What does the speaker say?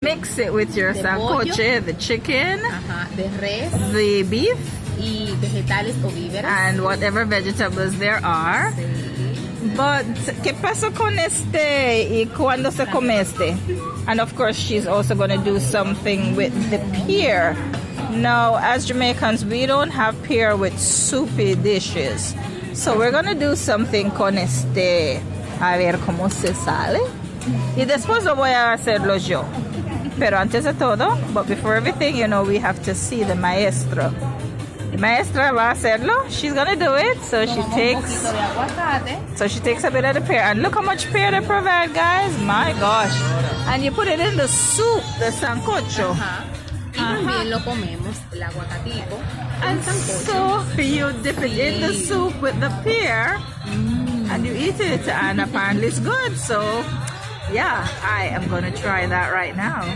Mix it with your De sancoche, the chicken, Ajá, de res the beef, y vegetales o víveres. and whatever vegetables there are. Sí. But, ¿qué pasó con este y cuándo se come este? And of course, she's also going to do something with the pear. Now, as Jamaicans, we don't have pear with soupy dishes. So we're going to do something con este. A ver cómo se sale. Y después lo voy a hacerlo yo. Pero antes de todo, but before everything, you know, we have to see the maestro. The maestra va a hacerlo. She's gonna do it. So she Tomamos un takes poquito de aguacate. a bit of the pear. And look how much pear they provide, guys. My gosh. And you put it in the soup, the sancocho. Ajá. Y también lo comemos, el aguacatico. And so you dip it in the soup with the pear. And you eat it. And apparently it's good. So yeah, I am gonna try that right now.